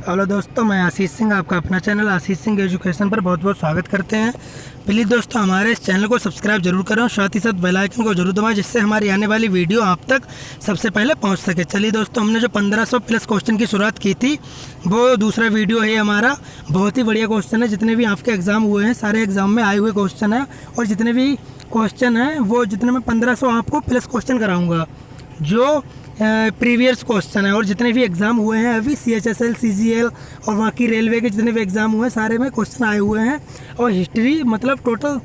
Hello दोस्तों, मैं आशीष सिंह आपका अपना चैनल आशीष सिंह एजुकेशन पर बहुत बहुत स्वागत करते हैं। प्लीज़ दोस्तों हमारे इस चैनल को सब्सक्राइब जरूर करें और साथ ही साथ बेल आइकन को जरूर दबाएं, जिससे हमारी आने वाली वीडियो आप तक सबसे पहले पहुंच सके। चलिए दोस्तों, हमने जो 1500 प्लस क्वेश्चन की शुरुआत की थी वो दूसरा वीडियो है हमारा। बहुत ही बढ़िया क्वेश्चन है। जितने भी आपके एग्ज़ाम हुए हैं सारे एग्ज़ाम में आए हुए क्वेश्चन हैं, और जितने भी क्वेश्चन हैं वो जितने मैं 1500 आपको प्लस क्वेश्चन कराऊँगा जो प्रीवियस क्वेश्चन है। और जितने भी एग्ज़ाम हुए हैं अभी CHSL CGL और बाकी रेलवे के जितने भी एग्ज़ाम हुए हैं सारे में क्वेश्चन आए हुए हैं, और हिस्ट्री मतलब टोटल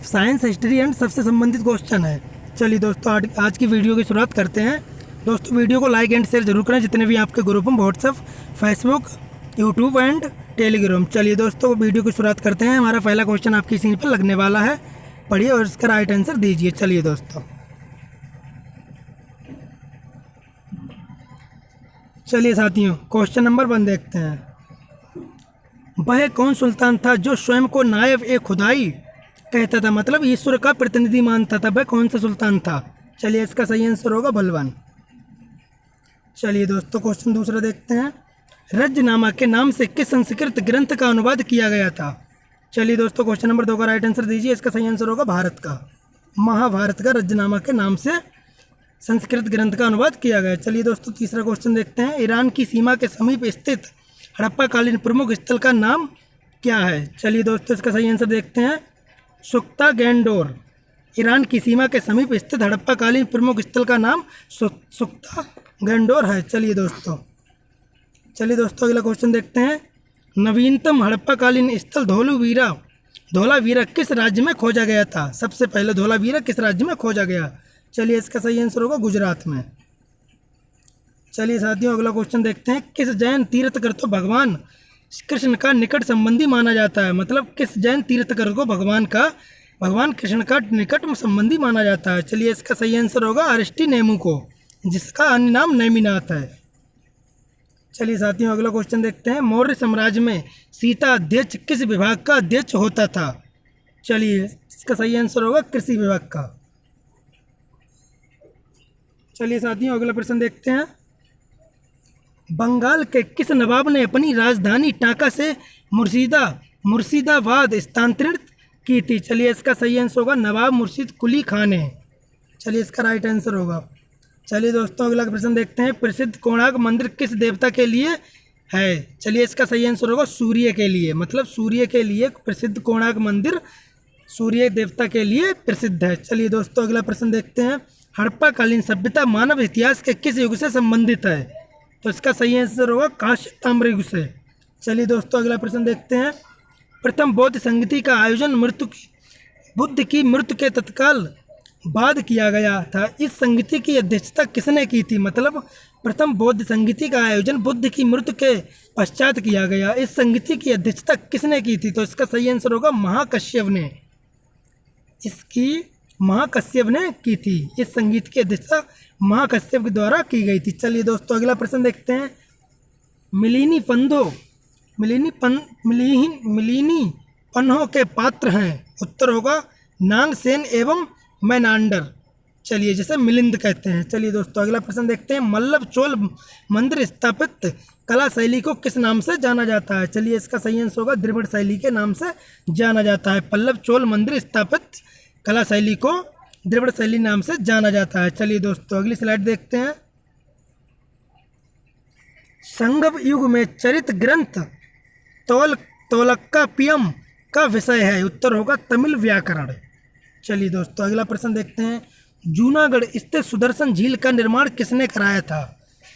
साइंस हिस्ट्री एंड सबसे संबंधित क्वेश्चन है। चलिए दोस्तों आज की वीडियो की शुरुआत करते हैं। दोस्तों वीडियो को लाइक एंड शेयर जरूर करें जितने भी आपके ग्रुप हैं, WhatsApp, Facebook, YouTube and Telegram. चलिए दोस्तों वीडियो की शुरुआत करते हैं। हमारा पहला क्वेश्चन आपकी स्क्रीन पर लगने वाला है, पढ़िए और इसका राइट आंसर दीजिए। चलिए दोस्तों, चलिए साथियों क्वेश्चन नंबर 1 देखते हैं। वह कौन सुल्तान था जो स्वयं को नायब ए खुदाई कहता था, मतलब ईश्वर का प्रतिनिधि मानता था? वह कौन सा सुल्तान था? चलिए इसका सही आंसर होगा बलवान। चलिए दोस्तों क्वेश्चन दूसरा देखते हैं। रज्जनामा के नाम से किस संस्कृत ग्रंथ का अनुवाद किया गया था? चलिए दोस्तों क्वेश्चन नंबर 2 का राइट आंसर दीजिए। इसका सही आंसर होगा भारत का, महाभारत का रज्जनामा के नाम से संस्कृत ग्रंथ का अनुवाद किया गया। चलिए दोस्तों तीसरा क्वेश्चन देखते हैं। ईरान की सीमा के समीप स्थित हड़प्पाकालीन प्रमुख स्थल का नाम क्या है? चलिए दोस्तों इसका सही आंसर देखते हैं, सुख्ता गैंडोर। ईरान की सीमा के समीप स्थित हड़प्पाकालीन प्रमुख स्थल का नाम सुख्ता गैंडोर है। चलिए दोस्तों अगला क्वेश्चन देखते हैं। नवीनतम हड़प्पाकालीन स्थल धोलावीरा किस राज्य में खोजा गया था? सबसे पहले धोलावीरा किस राज्य में खोजा गया? चलिए इसका सही आंसर होगा गुजरात में। चलिए साथियों अगला क्वेश्चन देखते हैं। किस जैन तीर्थकर को भगवान कृष्ण का निकट संबंधी माना जाता है? मतलब किस जैन तीर्थकर को भगवान कृष्ण का निकट संबंधी माना जाता है? चलिए इसका सही आंसर होगा अरिष्टिनेमु को, जिसका अन्य नाम नेमिनाथ है। चलिए साथियों अगला क्वेश्चन देखते हैं। मौर्य साम्राज्य में सीता अध्यक्ष किस विभाग का अध्यक्ष होता था? चलिए इसका सही आंसर होगा कृषि विभाग का। चलिए साथियों अगला प्रश्न देखते हैं। बंगाल के किस नवाब ने अपनी राजधानी टाका से मुर्शिदाबाद स्थानांतरित की थी? चलिए इसका सही आंसर होगा नवाब मुर्शिद कुली खान है। चलिए इसका राइट आंसर होगा। चलिए दोस्तों अगला प्रश्न देखते हैं। प्रसिद्ध कोणार्क मंदिर किस देवता के लिए है? चलिए इसका सही आंसर होगा सूर्य के लिए, मतलब सूर्य के लिए प्रसिद्ध कोणार्क मंदिर सूर्य देवता के लिए प्रसिद्ध है। चलिए दोस्तों अगला प्रश्न देखते हैं। हड़प्पाकालीन सभ्यता मानव इतिहास के किस युग से संबंधित है? तो इसका सही आंसर होगा कांस्य ताम्र युग से। चलिए दोस्तों अगला प्रश्न देखते हैं। प्रथम बौद्ध संगति का आयोजन बुद्ध की मृत्यु के तत्काल बाद किया गया था। इस संगति की अध्यक्षता किसने की थी? मतलब प्रथम बौद्ध संगति का आयोजन बुद्ध की मृत्यु के पश्चात किया गया। इस संगति की अध्यक्षता किसने की थी? तो इसका सही आंसर होगा महाकश्यप ने। महाकश्यप ने की थी। इस संगीत की अध्यक्षता महाकश्यप के द्वारा की गई थी। चलिए दोस्तों अगला प्रश्न देखते हैं। मिलिनी पन्हो के पात्र हैं? उत्तर होगा नागसेन एवं मेनांडर। चलिए जैसे मिलिंद कहते हैं। चलिए दोस्तों अगला प्रश्न देखते हैं। मल्लव चोल मंदिर स्थापित कला शैली को किस नाम से जाना जाता है? चलिए इसका सही आंसर होगा द्रविड़ शैली के नाम से जाना जाता है। पल्लव चोल मंदिर स्थापित कला शैली को द्रविड़ शैली नाम से जाना जाता है। चलिए दोस्तों अगली स्लाइड देखते हैं। संगम युग में चरित ग्रंथ तोलक्कापियम का विषय है? उत्तर होगा तमिल व्याकरण। चलिए दोस्तों अगला प्रश्न देखते हैं। जूनागढ़ स्थित सुदर्शन झील का निर्माण किसने कराया था?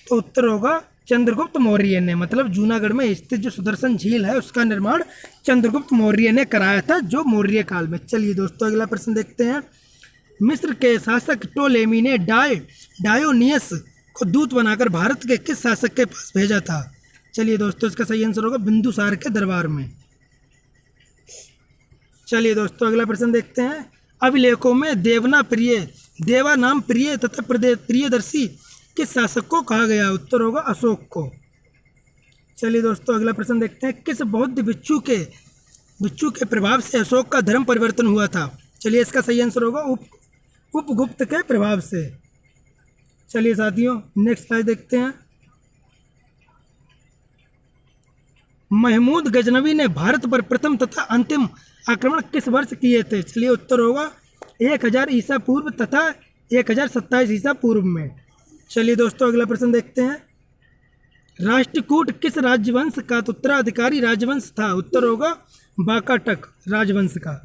तो उत्तर होगा चंद्रगुप्त मौर्य ने। मतलब जूनागढ़ में स्थित जो सुदर्शन झील है उसका निर्माण चंद्रगुप्त मौर्य ने कराया था, जो मौर्य काल में। चलिए दोस्तों अगला प्रश्न देखते हैं। मिस्र के शासक टोलेमी ने डायोनियस को दूत बनाकर भारत के किस शासक के पास भेजा था? चलिए दोस्तों इसका सही आंसर होगा बिंदुसार के दरबार में। चलिए दोस्तों अगला प्रश्न देखते हैं। अभिलेखों में देवा नाम प्रिय तथा प्रियदर्शी किस शासक को कहा गया? उत्तर होगा अशोक को। चलिए दोस्तों अगला प्रश्न देखते हैं। किस बौद्ध भिक्षु के प्रभाव से अशोक का धर्म परिवर्तन हुआ था? चलिए इसका सही आंसर होगा उपगुप्त के प्रभाव से। चलिए साथियों नेक्स्ट स्लाइड देखते हैं। महमूद गजनवी ने भारत पर प्रथम तथा अंतिम आक्रमण किस वर्ष किए थे? चलिए उत्तर होगा 1000 ईसा पूर्व तथा 1027 ईसा पूर्व में। चलिए दोस्तों अगला प्रश्न देखते हैं। राष्ट्रकूट किस राजवंश का उत्तराधिकारी राजवंश था? उत्तर होगा बाकाटक राजवंश का।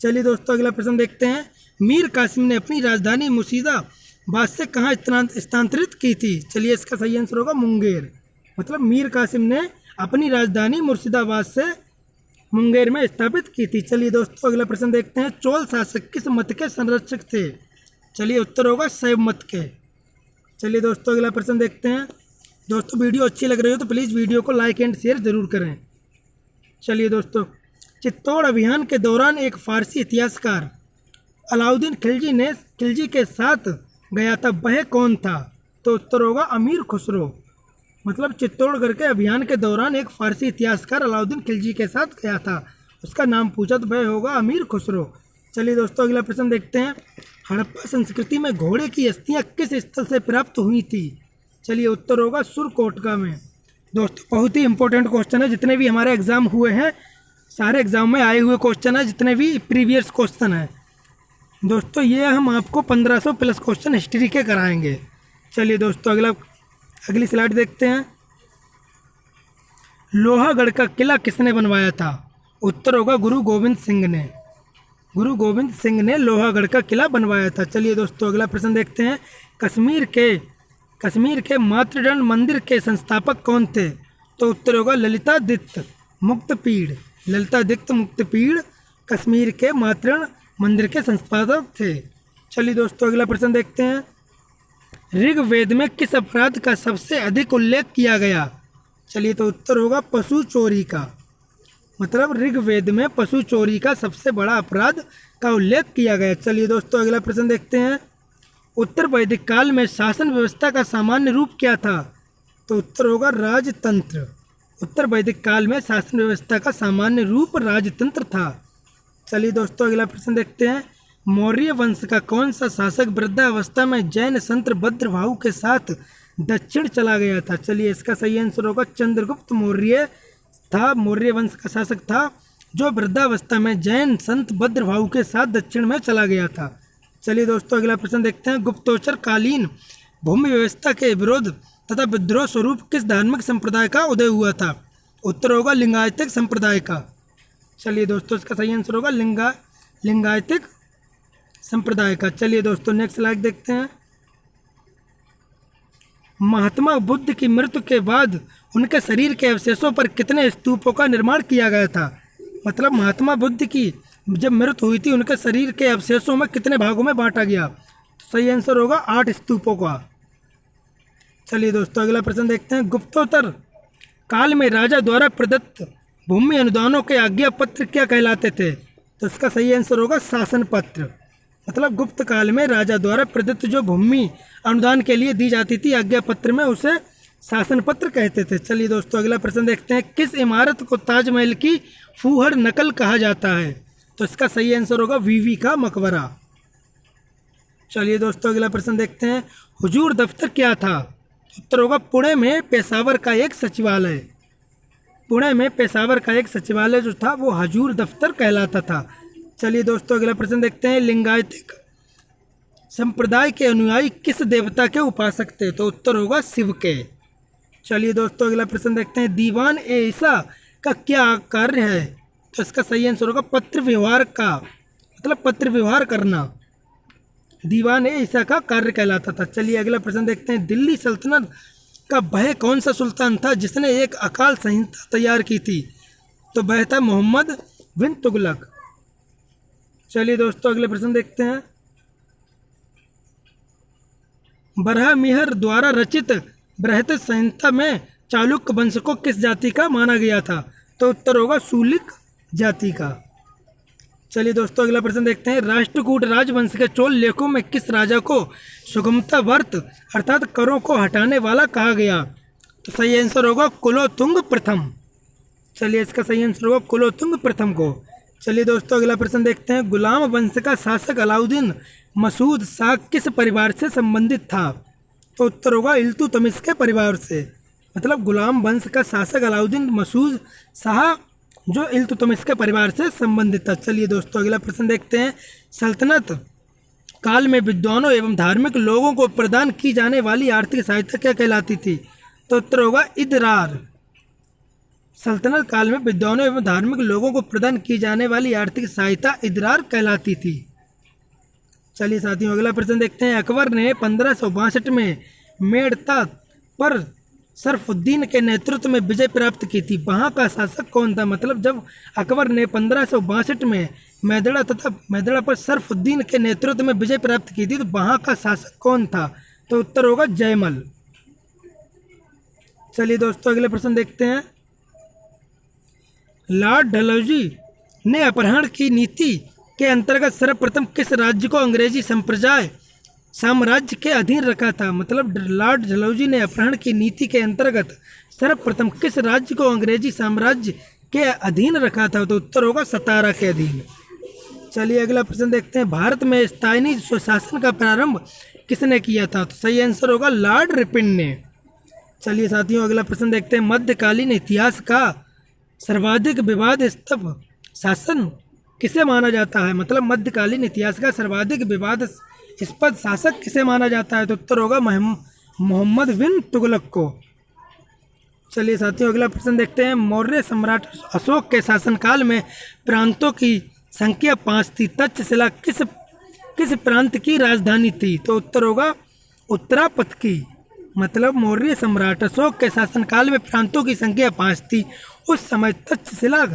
चलिए दोस्तों अगला प्रश्न देखते हैं। मीर कासिम ने अपनी राजधानी मुर्शिदाबाद से कहाँ स्थानांतरित की थी? चलिए इसका सही आंसर होगा मुंगेर। मतलब मीर कासिम ने अपनी राजधानी मुर्शिदाबाद से मुंगेर में स्थापित की थी। चलिए दोस्तों अगला प्रश्न देखते हैं। चोल शासक किस मत के संरक्षक थे? चलिए उत्तर होगा शैव मत के। चलिए दोस्तों अगला प्रश्न देखते हैं। दोस्तों वीडियो अच्छी लग रही हो तो प्लीज़ वीडियो को लाइक एंड शेयर ज़रूर करें। चलिए दोस्तों, चित्तौड़ अभियान के दौरान एक फारसी इतिहासकार अलाउद्दीन खिलजी के साथ गया था, वह कौन था? तो उत्तर होगा अमीर खुसरो। मतलब चित्तौड़गढ़ के अभियान के दौरान एक फारसी इतिहासकार अलाउद्दीन खिलजी के साथ गया था, उसका नाम पूछा तो वह होगा अमीर खुसरो। चलिए दोस्तों अगला प्रश्न देखते हैं। हड़प्पा संस्कृति में घोड़े की अस्थियां किस स्थल से प्राप्त हुई थी? चलिए उत्तर होगा सुरकोटका में। दोस्तों बहुत ही इंपॉर्टेंट क्वेश्चन है, जितने भी हमारे एग्जाम हुए हैं सारे एग्जाम में आए हुए क्वेश्चन है, जितने भी प्रीवियस क्वेश्चन हैं दोस्तों ये हम आपको 1500 प्लस क्वेश्चन हिस्ट्री के कराएंगे। चलिए दोस्तों अगली स्लाइड देखते हैं। लोहागढ़ का किला किसने बनवाया था? उत्तर होगा गुरु गोविंद सिंह ने। गुरु गोविंद सिंह ने लोहागढ़ का किला बनवाया था। चलिए दोस्तों अगला प्रश्न देखते हैं। कश्मीर के मातृदंड मंदिर के संस्थापक कौन थे? तो उत्तर होगा ललितादित्य मुक्तपीड़। ललितादित्य मुक्तपीड़ कश्मीर के मातृदंड मंदिर के संस्थापक थे। चलिए दोस्तों अगला प्रश्न देखते हैं। ऋग्वेद में किस अपराध का सबसे अधिक उल्लेख किया गया? चलिए तो उत्तर होगा पशु चोरी का। मतलब ऋग्वेद में पशु चोरी का सबसे बड़ा अपराध का उल्लेख किया गया। चलिए दोस्तों अगला प्रश्न देखते हैं। उत्तर वैदिक काल में शासन व्यवस्था का सामान्य रूप क्या था? तो उत्तर होगा राजतंत्र। उत्तर वैदिक काल में शासन व्यवस्था का सामान्य रूप राजतंत्र था। चलिए दोस्तों अगला प्रश्न देखते हैं। मौर्य वंश का कौन सा शासक वृद्धावस्था में जैन संत भद्रभाहु के साथ दक्षिण चला गया था? चलिए इसका सही आंसर होगा चंद्रगुप्त मौर्य था। मौर्य वंश का शासक था जो वृद्धावस्था में जैन संत भद्रभाहु के साथ दक्षिण में चला गया था। चलिए दोस्तों अगला प्रश्न देखते हैं। गुप्तोत्तर कालीन भूमि व्यवस्था के विरोध तथा विद्रोह स्वरूप किस धार्मिक संप्रदाय का उदय हुआ था? उत्तर होगा लिंगायतिक संप्रदाय का। चलिए दोस्तों इसका सही आंसर होगा लिंगायतिक संप्रदाय का। चलिए दोस्तों नेक्स्ट स्लाइड देखते हैं। महात्मा बुद्ध की मृत्यु के बाद उनके शरीर के अवशेषों पर कितने स्तूपों का निर्माण किया गया था? मतलब महात्मा बुद्ध की जब मृत्यु हुई थी उनके शरीर के अवशेषों में कितने भागों में बांटा गया? तो सही आंसर होगा 8 स्तूपों का। चलिए दोस्तों अगला प्रश्न देखते हैं। गुप्तोत्तर काल में राजा द्वारा प्रदत्त भूमि अनुदानों के आज्ञा पत्र क्या कहलाते थे? तो इसका सही आंसर होगा शासन पत्र। मतलब गुप्त काल में राजा द्वारा प्रदत्त जो भूमि अनुदान के लिए दी जाती थी आज्ञा पत्र में, उसे शासन पत्र कहते थे। चलिए दोस्तों अगला प्रश्न देखते हैं। किस इमारत को ताजमहल की फूहड़ नकल कहा जाता है? तो इसका सही आंसर होगा बीबी का मकबरा। चलिए दोस्तों अगला प्रश्न देखते हैं। हुजूर दफ्तर क्या था? उत्तर होगा पुणे में पेशावर का एक सचिवालय। पुणे में पेशावर का एक सचिवालय जो था वो हजूर दफ्तर कहलाता था। चलिए दोस्तों अगला प्रश्न देखते हैं। लिंगायतिक संप्रदाय के अनुयायी किस देवता के उपासक थे? तो उत्तर होगा शिव के। चलिए दोस्तों अगला प्रश्न देखते हैं। दीवान ए ईसा का क्या कार्य है? तो इसका सही आंसर होगा पत्र व्यवहार का। मतलब पत्र व्यवहार करना दीवान ए ईसा का कार्य कहलाता था। चलिए अगला प्रश्न देखते हैं। दिल्ली सल्तनत का वह कौन सा सुल्तान था जिसने एक अकाल संहिता तैयार की थी? तो वह था मोहम्मद बिन तुगलक। चलिए दोस्तों अगले प्रश्न देखते हैं। बरहमिहर द्वारा रचित बृहत संहिता में चालुक्य वंश को किस जाति का माना गया था? तो उत्तर होगा शूलिक जाति का। चलिए दोस्तों अगला प्रश्न देखते हैं। राष्ट्रकूट राजवंश के चोल लेखों में किस राजा को सुगमता व्रत अर्थात करों को हटाने वाला कहा गया? तो सही आंसर होगा कुलोतुंग प्रथम। चलिए इसका सही आंसर होगा कुलोतुंग प्रथम को। चलिए दोस्तों अगला प्रश्न देखते हैं। गुलाम वंश का शासक अलाउद्दीन मसूद शाह किस परिवार से संबंधित था? तो उत्तर होगा इल्तुतमिश के परिवार से। मतलब गुलाम वंश का शासक अलाउद्दीन मसूद शाह जो इल्तुतमिश के परिवार से संबंधित था। चलिए दोस्तों अगला प्रश्न देखते हैं। सल्तनत काल में विद्वानों एवं धार्मिक लोगों को प्रदान की जाने वाली आर्थिक सहायता क्या कहलाती थी? तो उत्तर होगा इदरार। सल्तनत काल में विद्वानों एवं धार्मिक लोगों को प्रदान की जाने वाली आर्थिक सहायता इदरार कहलाती थी। चलिए साथियों अगला प्रश्न देखते हैं। अकबर ने 1562 में मेड़ता पर शरफुद्दीन के नेतृत्व में विजय प्राप्त की थी। वहाँ का शासक कौन था? मतलब जब अकबर ने 1562 में मैदड़ा पर शरफुद्दीन के नेतृत्व में विजय प्राप्त की थी, तो वहाँ का शासक कौन था? तो उत्तर होगा जयमल। चलिए दोस्तों अगले प्रश्न देखते हैं। लॉर्ड डलहौजी ने अपहरण की नीति के अंतर्गत सर्वप्रथम किस राज्य को अंग्रेजी साम्राज्य के अधीन रखा था? मतलब लॉर्ड डलहौजी ने अपहरण की नीति के अंतर्गत सर्वप्रथम किस राज्य को अंग्रेजी साम्राज्य के अधीन रखा था? तो उत्तर होगा सतारा के अधीन। चलिए अगला प्रश्न देखते हैं। भारत में स्थानीय स्वशासन का प्रारंभ किसने किया था? तो सही आंसर होगा लॉर्ड रिपन ने। चलिए साथियों अगला प्रश्न देखते हैं। मध्यकालीन इतिहास का सर्वाधिक विवादास्पद शासन किसे माना जाता है? मतलब मध्यकालीन इतिहास का सर्वाधिक विवादास्पद शासक किसे माना जाता है? तो उत्तर होगा मोहम्मद बिन तुगलक को। चलिए साथियों अगला प्रश्न देखते हैं। मौर्य सम्राट अशोक के शासनकाल में प्रांतों की संख्या 5 थी। तक्षशिला किस प्रांत की राजधानी थी? तो उत्तर होगा उत्तरापथ की। मतलब मौर्य सम्राट अशोक के शासनकाल में प्रांतों की संख्या 5 थी। उस समय तक्षशिला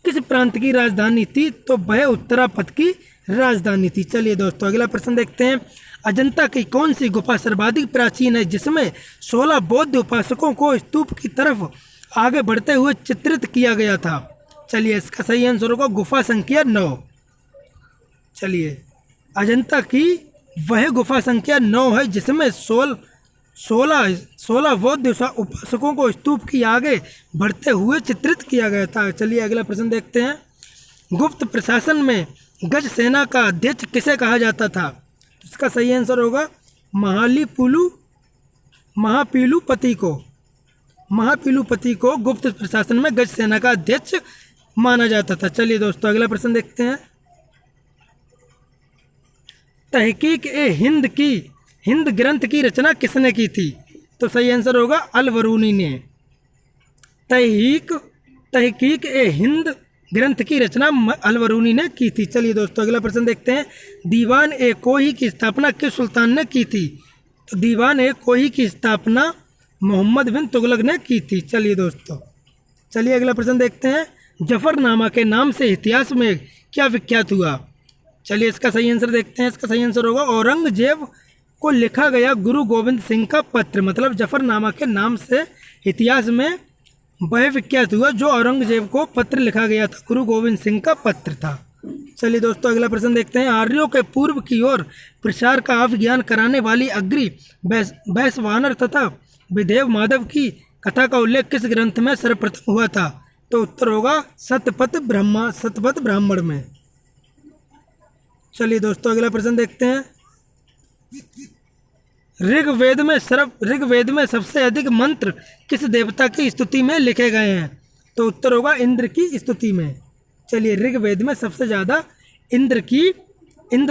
किस प्रांत की राजधानी थी? तो वह उत्तरापथ की राजधानी थी। चलिए दोस्तों अगला प्रश्न देखते हैं। अजंता की कौन सी गुफा सर्वाधिक प्राचीन है जिसमें 16 बौद्ध उपासकों को स्तूप की तरफ आगे बढ़ते हुए चित्रित किया गया था? चलिए इसका सही आंसर होगा गुफा संख्या 9। चलिए अजंता की वह गुफा संख्या 9 है जिसमें 16 बौद्ध उपासकों को स्तूप की आगे बढ़ते हुए चित्रित किया गया था। चलिए अगला प्रश्न देखते हैं। गुप्त प्रशासन में गज सेना का अध्यक्ष किसे कहा जाता था? इसका सही आंसर होगा महापीलुपति को गुप्त प्रशासन में गज सेना का अध्यक्ष माना जाता था। चलिए दोस्तों अगला प्रश्न देखते हैं। तहकीक ए हिंद ग्रंथ की रचना किसने की थी? तो सही आंसर होगा अल-बरूनी ने। तहकीक ए हिंद ग्रंथ की रचना अल-बरूनी ने की थी। चलिए दोस्तों अगला प्रश्न देखते हैं। दीवान ए कोही की स्थापना किस सुल्तान ने की थी? तो दीवान ए कोही की स्थापना मोहम्मद बिन तुगलक ने की थी। चलिए दोस्तों चलिए अगला प्रश्न देखते हैं। जफरनामा के नाम से इतिहास में क्या विख्यात हुआ? चलिए इसका सही आंसर देखते हैं। इसका सही आंसर होगा औरंगजेब को लिखा गया गुरु गोविंद सिंह का पत्र। मतलब जफरनामा के नाम से इतिहास में वह विख्यात हुआ जो औरंगजेब को पत्र लिखा गया था, गुरु गोविंद सिंह का पत्र था। चलिए दोस्तों अगला प्रश्न देखते हैं। आर्यों के पूर्व की ओर प्रसार का अभिज्ञान कराने वाली अग्री वैश्वानर तथा विदेव माधव की कथा का उल्लेख किस ग्रंथ में सर्वप्रथम हुआ था? तो उत्तर होगा शतपथ ब्राह्मण में। चलिए दोस्तों अगला प्रश्न देखते हैं। ऋग्वेद में सबसे अधिक मंत्र किस देवता की स्तुति में लिखे गए हैं? तो उत्तर होगा इंद्र की स्तुति में। चलिए ऋग्वेद में सबसे ज़्यादा इंद्र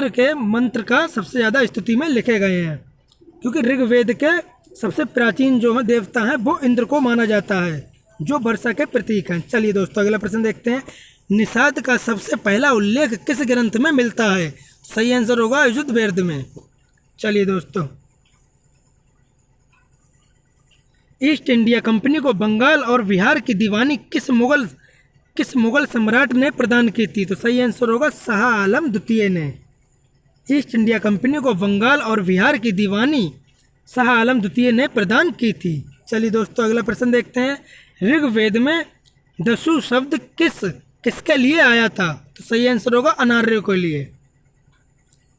के मंत्र का सबसे ज़्यादा स्तुति में लिखे गए हैं, क्योंकि ऋग्वेद के सबसे प्राचीन जो है देवता हैं वो इंद्र को माना जाता है, जो वर्षा के प्रतीक हैं। चलिए दोस्तों अगला प्रश्न देखते हैं। निषाद का सबसे पहला उल्लेख किस ग्रंथ में मिलता है? सही आंसर होगा यजुर्वेद में। चलिए दोस्तों ईस्ट इंडिया कंपनी को बंगाल और बिहार की दीवानी किस मुगल सम्राट ने प्रदान की थी? तो सही आंसर होगा शाह आलम द्वितीय ने। ईस्ट इंडिया कंपनी को बंगाल और बिहार की दीवानी शाह आलम द्वितीय ने प्रदान की थी। चलिए दोस्तों अगला प्रश्न देखते हैं। ऋग्वेद में दस्यु शब्द किसके लिए आया था? तो सही आंसर होगा अनार्यों के लिए।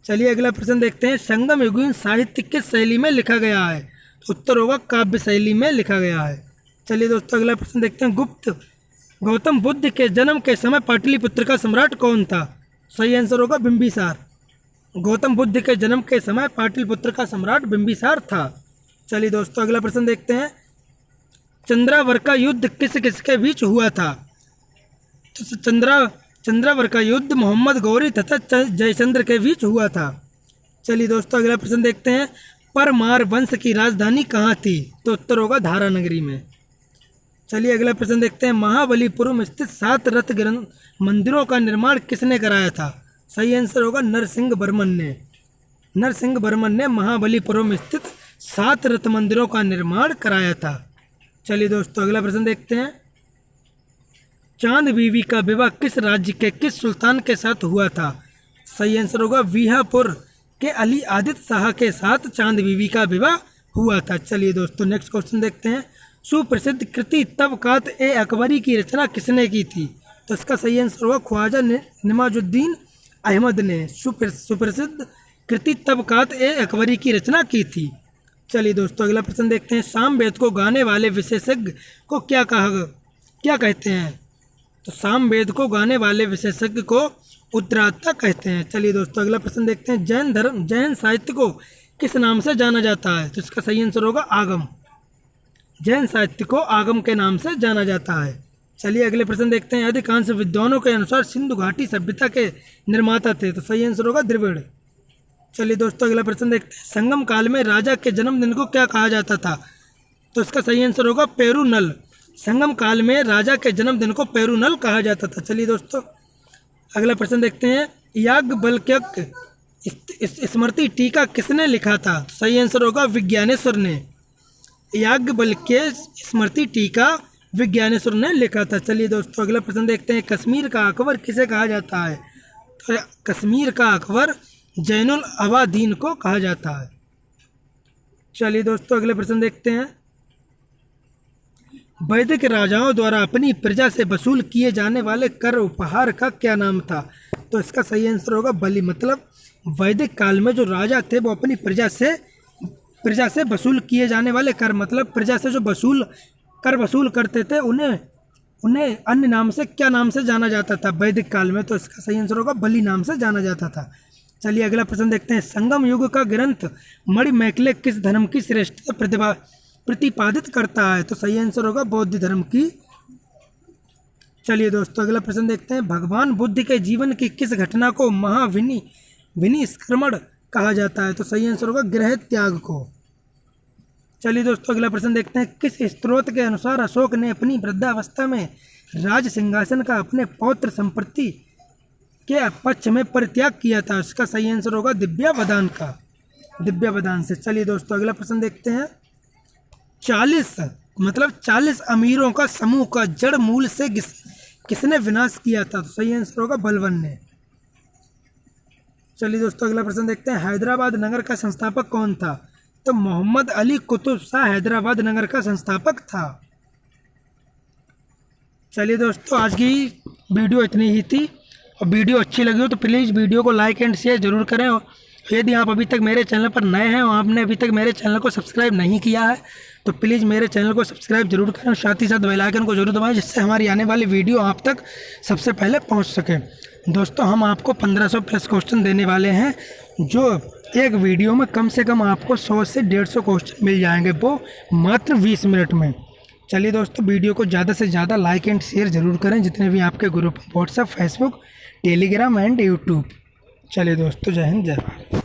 चलिए अगला प्रश्न देखते हैं। संगम युगीन साहित्य किस शैली में लिखा गया है? तो उत्तर होगा काव्य शैली में लिखा गया है। चलिए दोस्तों अगला प्रश्न देखते हैं। गौतम बुद्ध के जन्म के समय पाटलिपुत्र का सम्राट कौन था? सही आंसर होगा बिंबिसार। गौतम बुद्ध के जन्म के समय पाटलिपुत्र का सम्राट बिंबिसार था। चलिए दोस्तों अगला प्रश्न देखते हैं। चंद्रावर का युद्ध किस किसके बीच हुआ था? तो चंद्रावर का युद्ध मोहम्मद गौरी तथा जयचंद्र के बीच हुआ था। चलिए दोस्तों अगला प्रश्न देखते हैं। परमार वंश की राजधानी कहाँ थी? तो उत्तर होगा धारा नगरी में। चलिए अगला प्रश्न देखते हैं। महाबलीपुर में स्थित 7 रथ ग्रंथ मंदिरों का निर्माण किसने कराया था? सही आंसर होगा नरसिंह वर्मन ने। नरसिंह वर्मन ने महाबलीपुर में स्थित 7 रथ मंदिरों का निर्माण कराया था। चलिए दोस्तों अगला प्रश्न देखते हैं। चांद बीवी का विवाह किस राज्य के किस सुल्तान के साथ हुआ था? सही आंसर होगा बीहापुर के अली आदित्य शाह के साथ चांद बीवी का विवाह हुआ था। चलिए दोस्तों नेक्स्ट क्वेश्चन देखते हैं। सुप्रसिद्ध कृति तबकात ए अकबरी की रचना किसने की थी? तो इसका सही आंसर होगा ख्वाजा निमाजुद्दीन अहमद ने सुप्रसिद्ध कृति तबकात ए अकबरी की रचना की थी। चलिए दोस्तों अगला प्रश्न देखते हैं। सामवेद को गाने वाले विशेषज्ञ को क्या कहते हैं? तो सामवेद को गाने वाले विशेषज्ञ को उत्तराता कहते हैं। चलिए दोस्तों अगला प्रश्न देखते हैं। जैन साहित्य को किस नाम से जाना जाता है? तो इसका सही आंसर होगा आगम। जैन साहित्य को आगम के नाम से जाना जाता है। चलिए अगले प्रश्न देखते हैं। अधिकांश विद्वानों के अनुसार सिंधु घाटी सभ्यता के निर्माता थे? तो सही आंसर होगा द्रविड़। चलिए दोस्तों अगला प्रश्न देखते हैं। संगम काल में राजा के जन्मदिन को क्या कहा जाता था? तो इसका सही आंसर होगा पेरुनल। संगम काल में राजा के जन्मदिन को पेरुनल कहा जाता था। चलिए दोस्तों अगला प्रश्न देखते हैं। याज्ञवल्क्य स्मृति टीका किसने लिखा था? तो सही आंसर होगा विज्ञानेश्वर ने। याज्ञवल्क्य स्मृति टीका विज्ञानेश्वर ने लिखा था। चलिए दोस्तों अगला प्रश्न देखते हैं। कश्मीर का अकबर किसे कहा जाता है? तो कश्मीर का अकबर जैनुल अबादीन को कहा जाता है। चलिए दोस्तों अगले प्रश्न देखते हैं। वैदिक राजाओं द्वारा अपनी प्रजा से वसूल किए जाने वाले कर उपहार का क्या नाम था? तो इसका सही आंसर होगा बलि। मतलब वैदिक काल में जो राजा थे वो अपनी प्रजा से वसूल किए जाने वाले कर, मतलब प्रजा से जो कर वसूल करते थे उन्हें अन्य नाम से क्या नाम से जाना जाता था वैदिक काल में? तो इसका सही आंसर होगा बलि नाम से जाना जाता था। चलिए अगला प्रश्न देखते हैं। संगम युग का ग्रंथ मणिमेखले किस धर्म की श्रेष्ठता प्रतिपादित करता है? तो सही आंसर होगा बौद्ध धर्म की। चलिए दोस्तों अगला प्रश्न देखते हैं। भगवान बुद्ध के जीवन की किस घटना को महाविनिष्क्रमण कहा जाता है? तो सही आंसर होगा गृह त्याग को। चलिए दोस्तों अगला प्रश्न देखते हैं। किस स्त्रोत के अनुसार अशोक ने अपनी वृद्धावस्था में राज सिंहासन का अपने पौत्र संपत्ति के पक्ष में परित्याग किया था? इसका सही आंसर होगा दिव्यावदान का। दिव्यावदान से। चलिए दोस्तों अगला प्रश्न देखते हैं। 40 अमीरों का समूह का जड़ मूल से किसने विनाश किया था? तो सही आंसर होगा बलबन ने। चलिए दोस्तों अगला प्रश्न देखते हैं। हैदराबाद नगर का संस्थापक कौन था? तो मोहम्मद अली कुतुब शाह हैदराबाद नगर का संस्थापक था। चलिए दोस्तों आज की वीडियो इतनी ही थी, और वीडियो अच्छी लगी हो तो प्लीज़ वीडियो को लाइक एंड शेयर जरूर करें। और यदि आप अभी तक मेरे चैनल पर नए हैं और आपने अभी तक मेरे चैनल को सब्सक्राइब नहीं किया है तो प्लीज़ मेरे चैनल को सब्सक्राइब जरूर करें और साथ ही साथ बेल आइकन को जरूर दबाएं, जिससे हमारी आने वाली वीडियो आप तक सबसे पहले पहुंच सके। दोस्तों हम आपको 1500 प्लस क्वेश्चन देने वाले हैं, जो एक वीडियो में कम से कम आपको 100 से 150 क्वेश्चन मिल जाएंगे, वो मात्र 20 मिनट में। चलिए दोस्तों वीडियो को ज़्यादा से ज़्यादा लाइक एंड शेयर ज़रूर करें, जितने भी आपके group WhatsApp, Facebook, Telegram and YouTube. चलिए दोस्तों जय हिंद जय भारत।